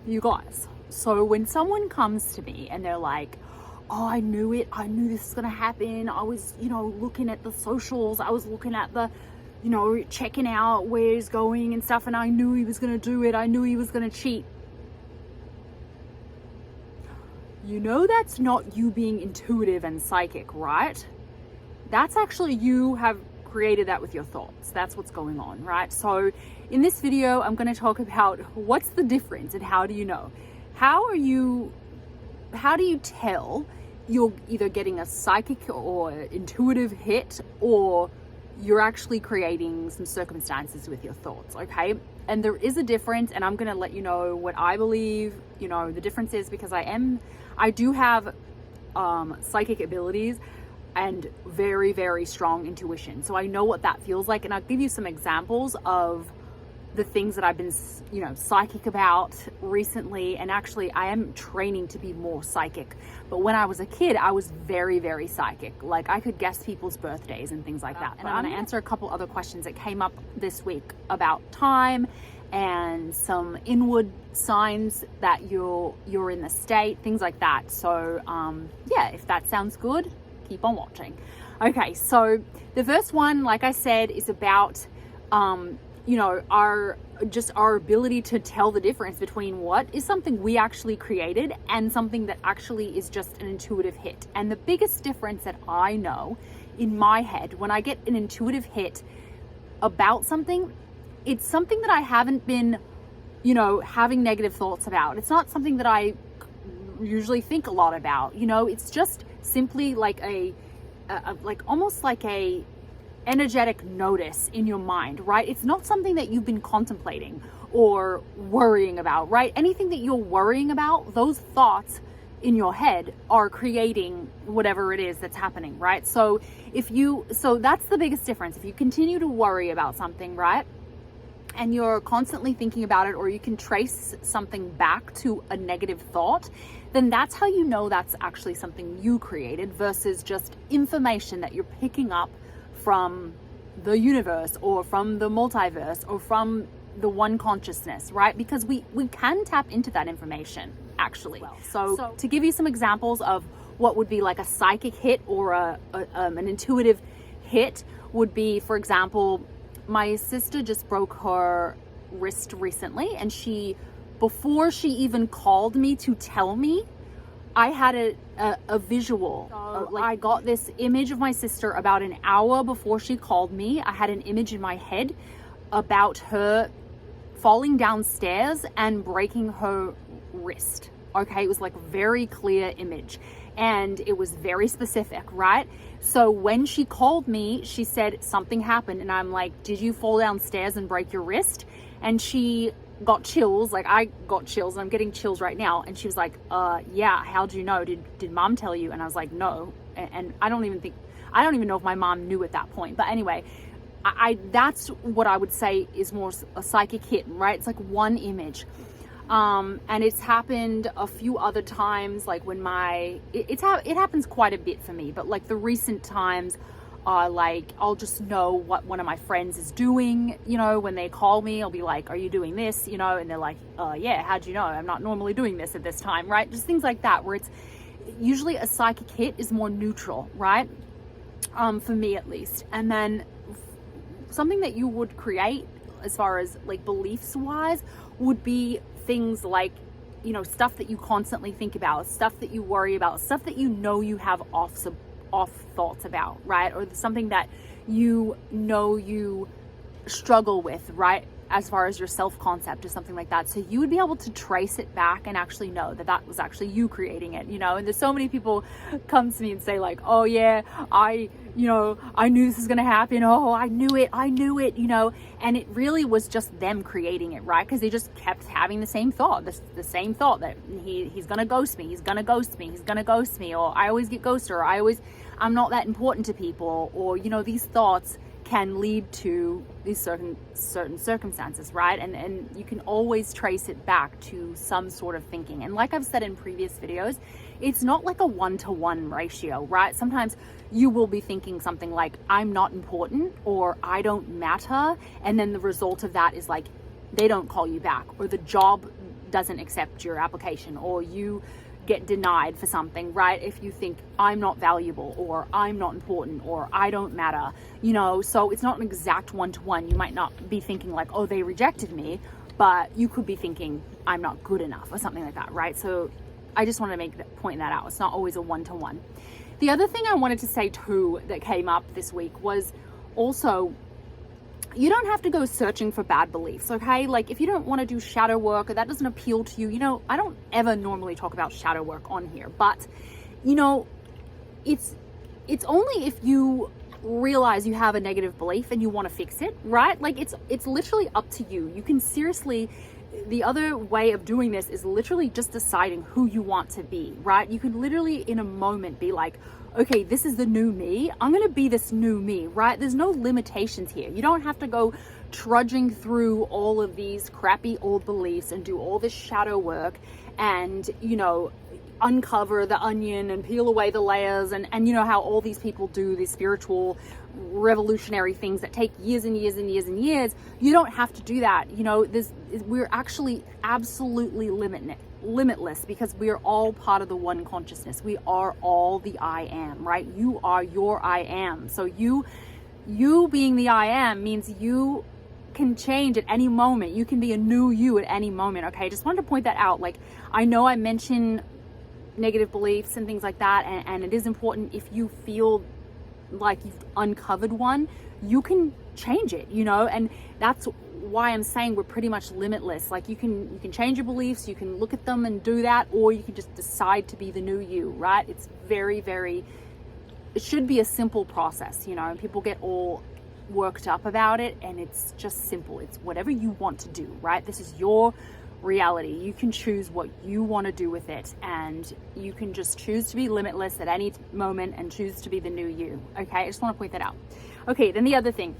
you guys, so when someone comes to me and they're like, oh, I knew it, I knew this was gonna happen, I was, looking at the socials, I was looking at the, checking out where he's going and stuff, and I knew he was gonna do it, I knew he was gonna cheat. That's not you being intuitive and psychic, right? That's actually you have created that with your thoughts. That's what's going on, right? So in this video, I'm going to talk about what's the difference and how do you know? How do you tell you're either getting a psychic or intuitive hit, or you're actually creating some circumstances with your thoughts, okay? And there is a difference, and I'm going to let you know what I believe, the difference is, because I do have psychic abilities and very, very strong intuition. So I know what that feels like. And I'll give you some examples of the things that I've been, psychic about recently. And actually I am training to be more psychic. But when I was a kid, I was very, very psychic. Like I could guess people's birthdays and things like that. And I'm going to answer a couple other questions that came up this week about time and some inward signs that you're in the state, things like that. So yeah, if that sounds good, keep on watching. Okay, so the first one, like I said, is about our ability to tell the difference between what is something we actually created and something that actually is just an intuitive hit. And the biggest difference that I know in my head when I get an intuitive hit about something, it's something that I haven't been having negative thoughts about. It's not something that I usually think a lot about. It's just simply like almost like a energetic notice in your mind, right? It's not something that you've been contemplating or worrying about, right? Anything that you're worrying about, those thoughts in your head are creating whatever it is that's happening, right? So that's the biggest difference. If you continue to worry about something, right, and you're constantly thinking about it, or you can trace something back to a negative thought, then that's how you know that's actually something you created versus just information that you're picking up from the universe or from the multiverse or from the one consciousness, right? Because we can tap into that information actually. So to give you some examples of what would be like a psychic hit or an intuitive hit would be, for example, my sister just broke her wrist recently, and before she even called me to tell me, I had a visual. I got this image of my sister about an hour before she called me. I had an image in my head about her falling downstairs and breaking her wrist. Okay, it was like a very clear image and it was very specific, right? So when she called me, she said something happened, and I'm like, did you fall downstairs and break your wrist? And she got chills, like I got chills, and I'm getting chills right now. And she was like, yeah, how'd you know? Did mom tell you? And I was like, no. And I don't even know if my mom knew at that point. But anyway, that's what I would say is more a psychic hit, right? It's like one image. And it's happened a few other times, like when it happens quite a bit for me, but like the recent times, like I'll just know what one of my friends is doing, when they call me, I'll be like, are you doing this? And they're like, yeah, how'd you know? I'm not normally doing this at this time, right? Just things like that, where it's usually a psychic hit is more neutral, right? For me at least. And then something that you would create as far as like beliefs wise would be things like, stuff that you constantly think about, stuff that you worry about, stuff that you have off thoughts about, right? Or something that you struggle with, right? As far as your self-concept or something like that. So you would be able to trace it back and actually know that was actually you creating it, and there's so many people come to me and say like, oh yeah, I knew this was going to happen. Oh, I knew it, and it really was just them creating it, right? Because they just kept having the same thought that he's going to ghost me, or I always get ghosted, or I'm not that important to people, or, these thoughts can lead to these certain circumstances, right? And you can always trace it back to some sort of thinking. And like I've said in previous videos, it's not like a 1-to-1 ratio, right? Sometimes you will be thinking something like, I'm not important, or I don't matter, and then the result of that is like they don't call you back, or the job doesn't accept your application, or you get denied for something, right? If you think I'm not valuable, or I'm not important, or I don't matter, you know, so it's not an exact one-to-one. You might not be thinking like, oh, they rejected me, but you could be thinking I'm not good enough or something like that, right? So I just want to point that out. It's not always a one-to-one. The other thing I wanted to say too that came up this week was also, you don't have to go searching for bad beliefs, okay? Like if you don't want to do shadow work, or that doesn't appeal to you, you know, I don't ever normally talk about shadow work on here, but you know, it's only if you realize you have a negative belief and you want to fix it, right? Like it's literally up to you. You can seriously, the other way of doing this is literally just deciding who you want to be, right? You can literally in a moment be like, okay, this is the new me. I'm going to be this new me, right? There's no limitations here. You don't have to go trudging through all of these crappy old beliefs and do all this shadow work and, you know, uncover the onion and peel away the layers and you know how all these people do these spiritual revolutionary things that take years and years and years and years. You don't have to do that. You know, we're actually absolutely limitless because we are all part of the one consciousness. We are all the I am, right? You are your I am. So you being the I am means you can change at any moment. You can be a new you at any moment. Okay, just wanted to point that out. Like, I know I mention negative beliefs and things like that, and it is important. If you feel like you've uncovered one, you can change it, you know, and that's why I'm saying we're pretty much limitless. Like you can change your beliefs, you can look at them and do that, or you can just decide to be the new you, right? It's very, very, it should be a simple process, you know, and people get all worked up about it, and it's just simple. It's whatever you want to do, right? This is your reality. You can choose what you want to do with it, and you can just choose to be limitless at any moment and choose to be the new you. Okay, I just want to point that out. Okay, then the other thing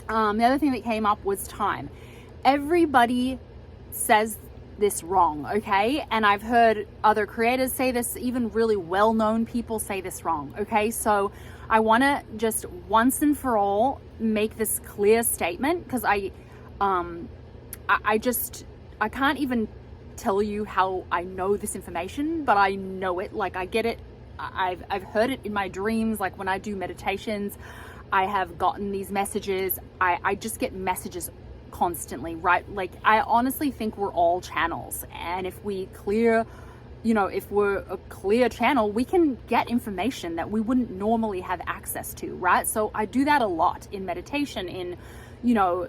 that came up was time. Everybody says this wrong, okay? And I've heard other creators say this, even really well-known people say this wrong, okay? So I want to just once and for all make this clear statement, because I can't even tell you how I know this information, but I know it. Like I get it. I've heard it in my dreams. Like when I do meditations, I have gotten these messages. I just get messages constantly, right? Like I honestly think we're all channels. And if we clear, you know, if we're a clear channel, we can get information that we wouldn't normally have access to, right? So I do that a lot in meditation, in, you know,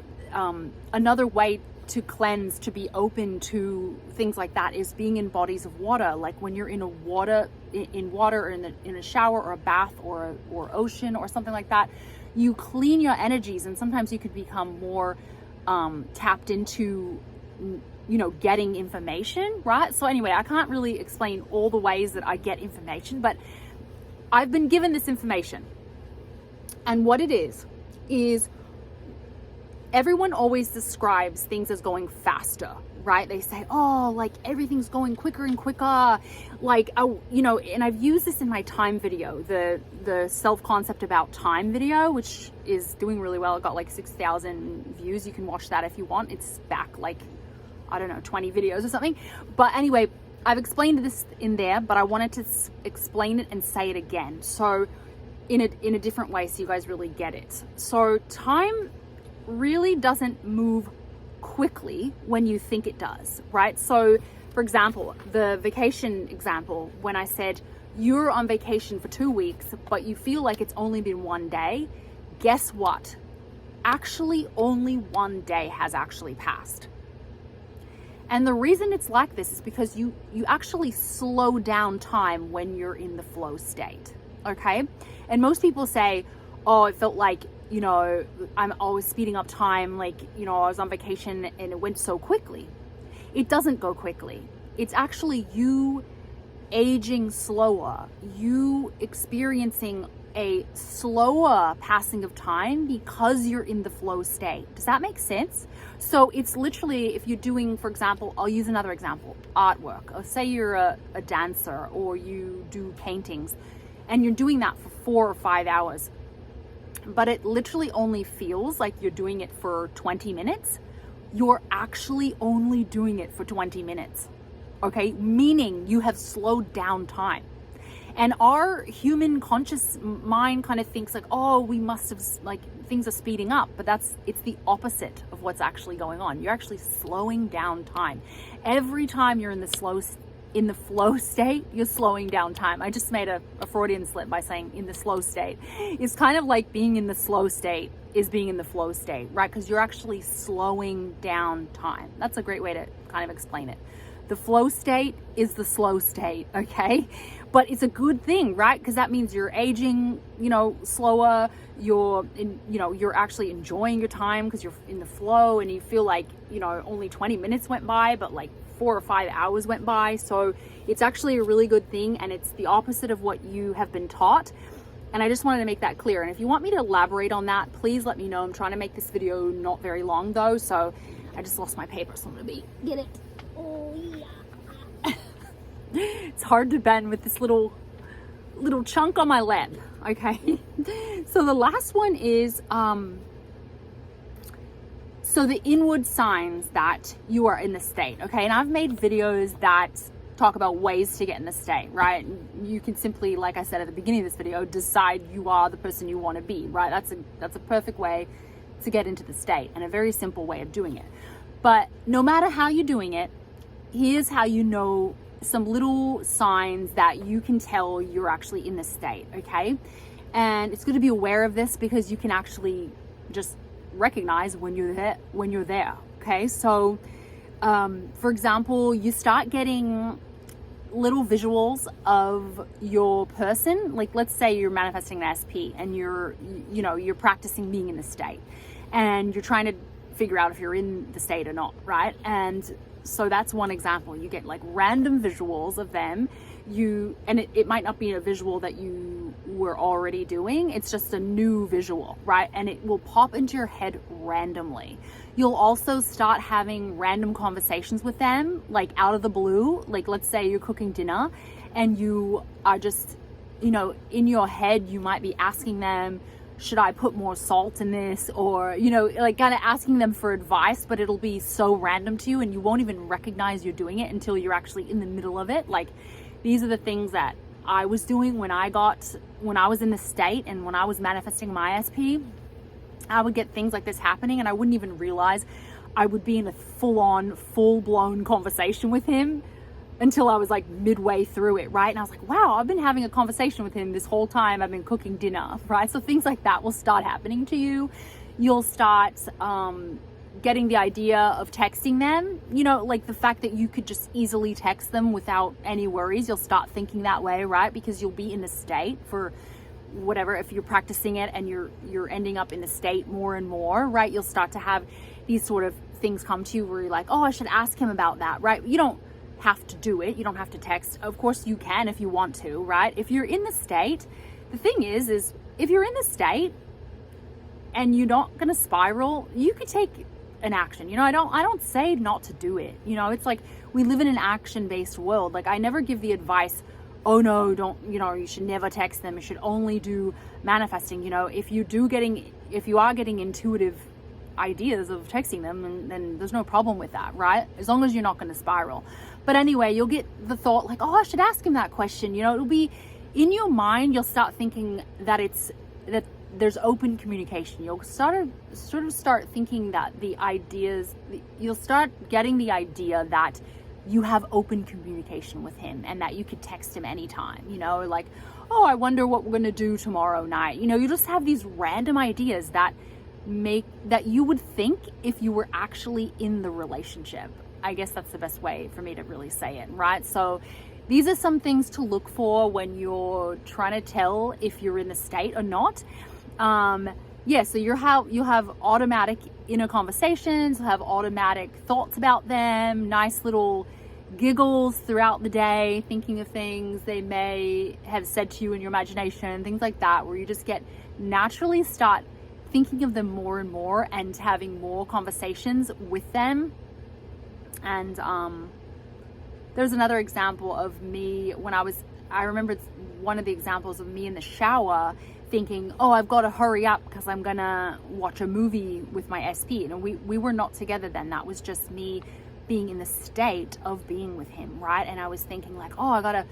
another way to cleanse, to be open to things like that is being in bodies of water. Like when you're in water or in a shower or a bath or ocean or something like that, you clean your energies, and sometimes you could become more tapped into, you know, getting information, right? So anyway, I can't really explain all the ways that I get information, but I've been given this information, and what it is everyone always describes things as going faster, right? They say, oh, like everything's going quicker and quicker. Like, you know, and I've used this in my time video, the self-concept about time video, which is doing really well. It got like 6,000 views. You can watch that if you want. It's back like, I don't know, 20 videos or something. But anyway, I've explained this in there, but I wanted to explain it and say it again. So in a different way, so you guys really get it. So time really doesn't move quickly when you think it does, right? So for example, the vacation example, when I said you're on vacation for 2 weeks, but you feel like it's only been 1 day, guess what? Actually, only 1 day has actually passed. And the reason it's like this is because you actually slow down time when you're in the flow state, okay? And most people say, oh, it felt like, you know, I'm always speeding up time, like, you know, I was on vacation and it went so quickly. It doesn't go quickly. It's actually you aging slower, you experiencing a slower passing of time because you're in the flow state. Does that make sense? So it's literally, if you're doing, for example, I'll use another example, artwork. Or say you're a dancer or you do paintings and you're doing that for 4 or 5 hours. But it literally only feels like you're doing it for 20 minutes you're actually only doing it for 20 minutes. Okay, meaning you have slowed down time. And our human conscious mind kind of thinks like, oh, we must have, like, things are speeding up, but it's the opposite of what's actually going on. You're actually slowing down time. Every time you're in the flow state, you're slowing down time. I just made a Freudian slip by saying in the slow state. It's kind of like being in the slow state is being in the flow state, right? Because you're actually slowing down time. That's a great way to kind of explain it. The flow state is the slow state, okay? But it's a good thing, right? Because that means you're aging, slower. You're actually enjoying your time because you're in the flow, and you feel like, only 20 minutes went by, but like 4 or 5 hours went by. So it's actually a really good thing, and it's the opposite of what you have been taught. And I just wanted to make that clear. And if you want me to elaborate on that, please let me know. I'm trying to make this video not very long though, so I just lost my paper, so I'm gonna get it. Oh yeah. It's hard to bend with this little chunk on my lap. Okay. So the last one is so the inward signs that you are in the state. Okay, and I've made videos that talk about ways to get in the state, right? You can simply, like I said at the beginning of this video, decide you are the person you want to be, right? That's a perfect way to get into the state, and a very simple way of doing it. But no matter how you're doing it, here's how you know some little signs that you can tell you're actually in the state, okay? And it's good to be aware of this because you can actually just recognize when you're there, okay? So for example, you start getting little visuals of your person. Like, let's say you're manifesting an SP and you're practicing being in the state, and you're trying to figure out if you're in the state or not, right? And so that's one example. You get like random visuals of them. And it might not be a visual that you were already doing. It's just a new visual, right? And it will pop into your head randomly. You'll also start having random conversations with them, like out of the blue. Like, let's say you're cooking dinner and you are just, in your head, you might be asking them, should I put more salt in this? Or, like kind of asking them for advice, but it'll be so random to you and you won't even recognize you're doing it until you're actually in the middle of it. Like, these are the things that I was doing when I was in the state and when I was manifesting my SP. I would get things like this happening and I wouldn't even realize I would be in a full-blown conversation with him until I was like midway through it, right? And I was like, wow, I've been having a conversation with him this whole time I've been cooking dinner, right? So things like that will start happening to you. You'll start getting the idea of texting them, like the fact that you could just easily text them without any worries. You'll start thinking that way, right? Because you'll be in the state for whatever. If you're practicing it and you're ending up in the state more and more, right? You'll start to have these sort of things come to you where you're like, oh, I should ask him about that, right? You don't have to do it. You don't have to text. Of course you can if you want to, right? If you're in the state, the thing is if you're in the state and you're not going to spiral, you could take an action. I don't say not to do it. It's like we live in an action-based world. Like, I never give the advice, oh no, don't, you should never text them. You should only do manifesting. If you are getting intuitive ideas of texting them, then there's no problem with that, right? As long as you're not going to spiral. But anyway, you'll get the thought like, oh, I should ask him that question. It'll be in your mind. You'll start thinking that there's open communication. You'll start thinking that you'll start getting the idea that you have open communication with him and that you could text him anytime, like, oh, I wonder what we're going to do tomorrow night. You just have these random ideas that you would think if you were actually in the relationship. I guess that's the best way for me to really say it, right? So these are some things to look for when you're trying to tell if you're in the state or not. So you'll have automatic inner conversations, you'll have automatic thoughts about them, nice little giggles throughout the day, thinking of things they may have said to you in your imagination, things like that, where you just naturally start thinking of them more and more and having more conversations with them. And there's another example of me when I was I remember one of the examples of me in the shower thinking, oh, I've got to hurry up because I'm gonna watch a movie with my SP. And we were not together then. That was just me being in the state of being with him, right? And I was thinking like, oh, I gotta,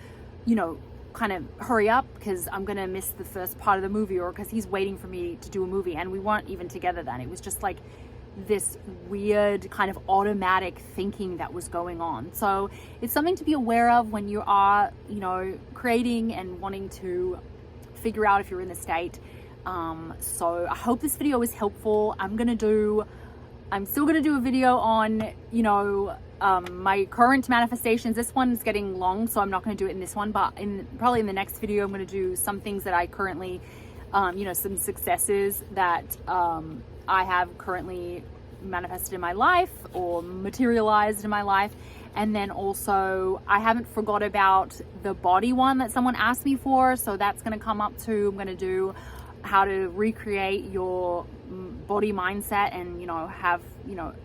kind of hurry up because I'm gonna miss the first part of the movie, or because he's waiting for me to do a movie. And we weren't even together then. It was just like this weird kind of automatic thinking that was going on. So it's something to be aware of when you are, creating and wanting to figure out if you're in the state. So I hope this video was helpful. I'm still gonna do a video on, my current manifestations. This one's getting long, so I'm not gonna do it in this one, but probably in the next video, I'm gonna do some things that I currently, some successes that I have currently manifested in my life or materialized in my life. And then also, I haven't forgot about the body one that someone asked me for, so that's gonna come up too. I'm gonna do how to recreate your body mindset and have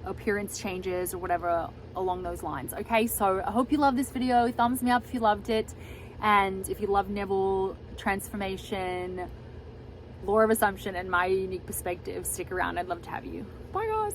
appearance changes or whatever along those lines. Okay, so I hope you love this video. Thumbs me up if you loved it, and if you love Neville, transformation, law of assumption, and my unique perspective, stick around. I'd love to have you. Bye guys.